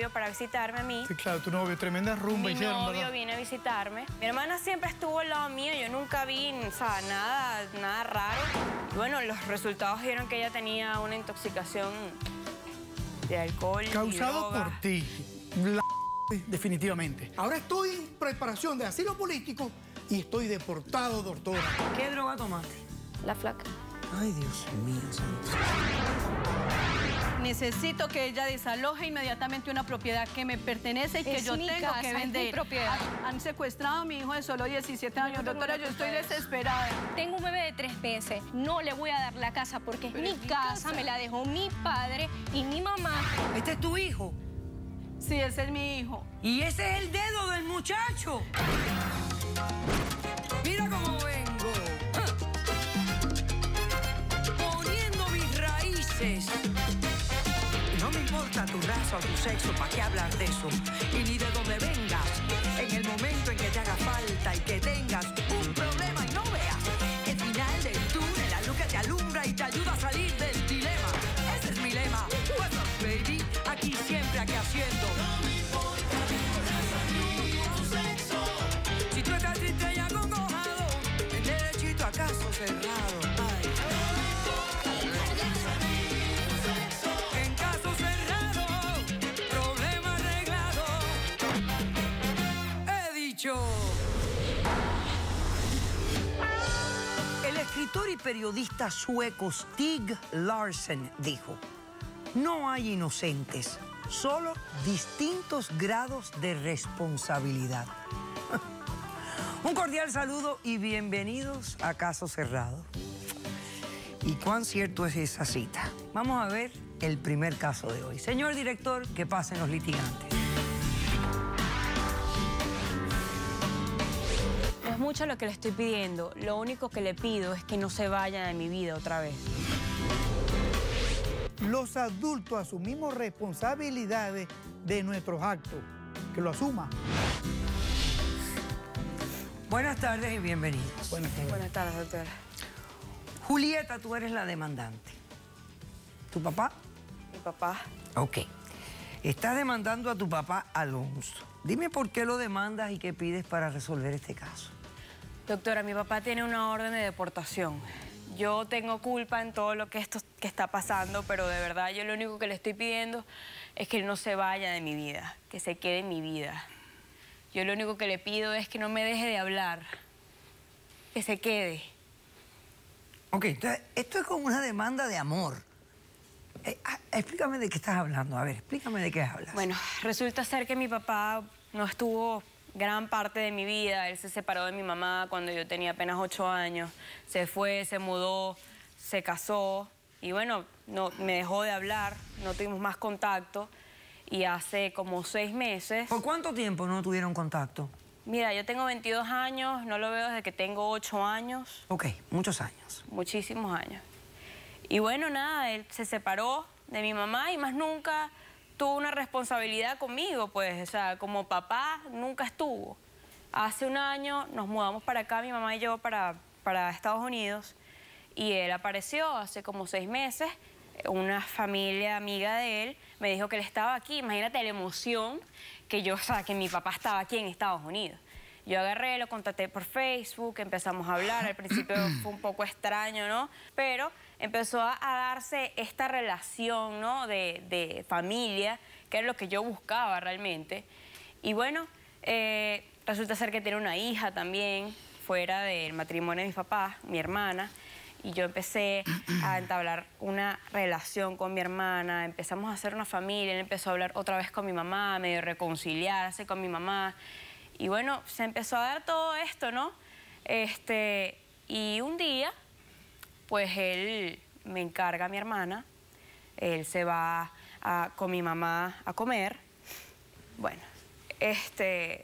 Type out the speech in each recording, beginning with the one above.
novio para visitarme a mí. Sí, claro, tu novio, tremenda rumba hicieron, ¿verdad? Mi novio viene a visitarme. Mi hermana siempre estuvo al lado mío, yo nunca vi, o sea, nada raro. Y bueno, los resultados dieron que ella tenía una intoxicación de alcohol Causado y droga. por ti. Definitivamente. Ahora estoy en preparación de asilo político y estoy deportado, doctora. ¿Qué droga tomaste? La flaca. Ay, Dios mío, santo. Necesito que ella desaloje inmediatamente una propiedad que me pertenece y que yo tengo que vender. Es mi propiedad. Han secuestrado a mi hijo de solo 17 años. Doctora, yo estoy desesperada. Tengo un bebé de 3 meses. No le voy a dar la casa porque es mi casa. Me la dejó mi padre y mi mamá. ¿Este es tu hijo? Sí, ese es mi hijo. Y ese es el dedo del muchacho. Mira cómo vengo. Poniendo mis raíces. No me importa tu raza o tu sexo, ¿para qué hablar de eso? Y ni de dónde vengas. En el momento en que te haga falta y que tengas un problema y no veas el final del túnel, la luz que te alumbra y te ayuda a salir del dilema. Ese es mi lema. What's up, baby? Aquí siempre, aquí haciendo. No me importa tu raza ni tu sexo. Si tú estás triste y acongojado, el derechito a caso cerrado. Ay. En caso cerrado, problema arreglado. He dicho. El escritor y periodista sueco Stieg Larsson dijo: no hay inocentes, solo distintos grados de responsabilidad. Un cordial saludo y bienvenidos a Caso Cerrado. ¿Y cuán cierto es esa cita? Vamos a ver el primer caso de hoy. Señor director, que pasen los litigantes. No es mucho lo que le estoy pidiendo. Lo único que le pido es que no se vaya de mi vida otra vez. Los adultos asumimos responsabilidades de nuestros actos. Que lo asuma. Buenas tardes y bienvenidos. Buenas tardes. Buenas tardes, doctora. Julieta, tú eres la demandante. ¿Tu papá? Mi papá. Ok. Estás demandando a tu papá Alonso. Dime por qué lo demandas y qué pides para resolver este caso. Doctora, mi papá tiene una orden de deportación. Yo tengo culpa en todo lo que está pasando, pero de verdad yo lo único que le estoy pidiendo es que él no se vaya de mi vida, que se quede en mi vida. Yo lo único que le pido es que no me deje de hablar, que se quede. Ok, entonces, esto es como una demanda de amor. Explícame de qué estás hablando. A ver, explícame de qué hablas. Bueno, resulta ser que mi papá no estuvo gran parte de mi vida. Él se separó de mi mamá cuando yo tenía apenas 8 años. Se fue, se mudó, se casó y bueno, no, me dejó de hablar, no tuvimos más contacto. Y hace como 6 meses... ¿Por cuánto tiempo no tuvieron contacto? Mira, yo tengo 22 años, no lo veo desde que tengo 8 años. Ok, muchos años. Muchísimos años. Y bueno, nada, él se separó de mi mamá y más nunca tuvo una responsabilidad conmigo, pues, o sea, como papá nunca estuvo. Hace un año nos mudamos para acá, mi mamá y yo, para Estados Unidos, y él apareció hace como 6 meses. Una familia amiga de él me dijo que él estaba aquí. Imagínate la emoción que yo, o sea, que mi papá estaba aquí en Estados Unidos. Yo agarré, lo contacté por Facebook, empezamos a hablar. Al principio fue un poco extraño, ¿no? Pero empezó a darse esta relación, ¿no? De familia, que era lo que yo buscaba realmente. Y bueno, resulta ser que tiene una hija también, fuera del matrimonio de mis papás, mi hermana. Y yo empecé a entablar una relación con mi hermana, empezamos a hacer una familia, él empezó a hablar otra vez con mi mamá, medio reconciliarse con mi mamá. Y bueno, se empezó a dar todo esto, ¿no? Y un día, pues él me encarga a mi hermana, él se va con mi mamá a comer. Bueno,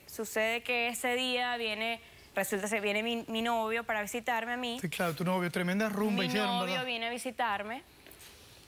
sucede que ese día resulta que viene mi novio para visitarme a mí. Sí, claro, tu novio, tremenda rumba hicieron, ¿verdad? Mi novio viene a visitarme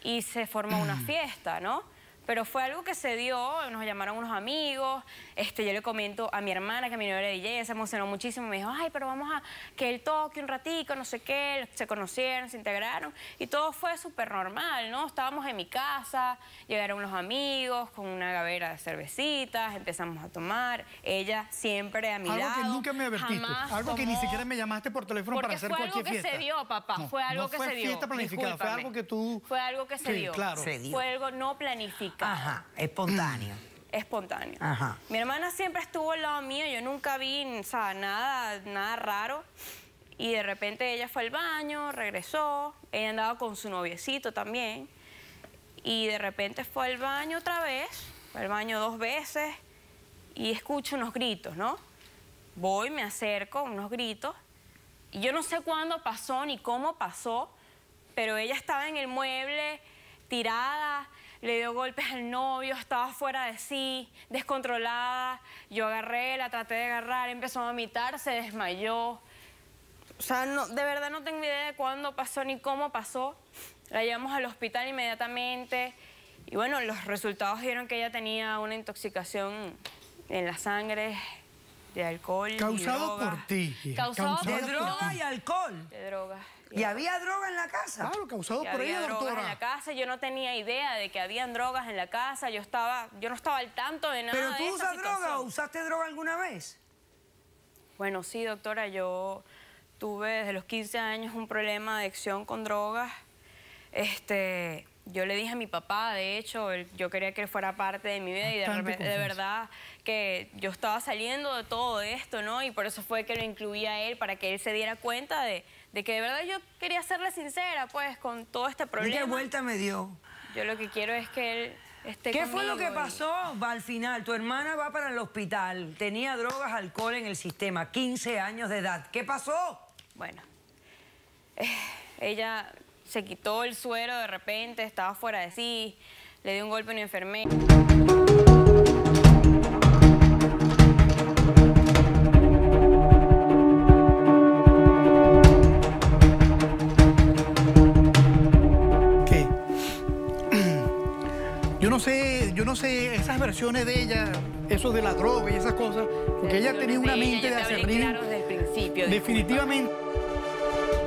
y se forma una fiesta, ¿no? Pero fue algo que se dio, nos llamaron unos amigos, yo le comento a mi hermana que mi novia era DJ, ella se emocionó muchísimo, me dijo, ay, pero vamos a que él toque un ratico, no sé qué, se conocieron, se integraron, y todo fue súper normal, ¿no? Estábamos en mi casa, llegaron los amigos con una gavera de cervecitas, empezamos a tomar, ella siempre a mi lado. Algo que nunca me advertiste, algo que ni siquiera me llamaste por teléfono para hacer cualquier fiesta. Fue algo que se dio, papá, No, fue algo que se dio. No fue fiesta planificada, fue algo que tú... Fue algo que se dio. Claro. Fue algo no planificado. Ajá, espontáneo. Espontáneo. Ajá. Mi hermana siempre estuvo al lado mío, yo nunca vi, o sea, nada raro. Y de repente ella fue al baño, regresó, ella andaba con su noviecito también. Y de repente fue al baño otra vez, fue al baño 2 veces y escucho unos gritos, ¿no? Voy, me acerco, unos gritos. Y yo no sé cuándo pasó ni cómo pasó, pero ella estaba en el mueble, tirada, le dio golpes al novio, estaba fuera de sí, descontrolada. Yo agarré, la traté de agarrar, empezó a vomitar, se desmayó. O sea, no, de verdad no tengo idea de cuándo pasó ni cómo pasó. La llevamos al hospital inmediatamente y bueno, los resultados dieron que ella tenía una intoxicación en la sangre de alcohol y Causado droga. por ti. Causado De por droga y alcohol. de droga. ¿Y había droga en la casa? Claro, causado Que por había ella, drogas doctora. en la casa, yo no tenía idea de que habían drogas en la casa, yo no estaba al tanto de nada ¿Pero de tú esa usas droga o situación. usaste droga alguna vez? Bueno, sí, doctora, yo tuve desde los 15 años un problema de adicción con drogas. Yo le dije a mi papá, de hecho, yo quería que él fuera parte de mi vida y de verdad que yo estaba saliendo de todo esto, ¿no? Y por eso fue que lo incluí a él, para que él se diera cuenta de que de verdad yo quería serle sincera, pues, con todo este problema. ¿Y qué vuelta me dio? Yo lo que quiero es que él esté ¿Qué fue lo conmigo que y- pasó al final? Tu hermana va para el hospital, tenía drogas, alcohol en el sistema, 15 años de edad. ¿Qué pasó? Bueno, ella se quitó el suero de repente, estaba fuera de sí, le dio un golpe a una enfermera. ¿Qué? Yo no sé esas versiones de ella, eso de la droga y esas cosas, porque ella tenía una mente de Yo te hablé acerrín. claro desde el principio. Definitivamente.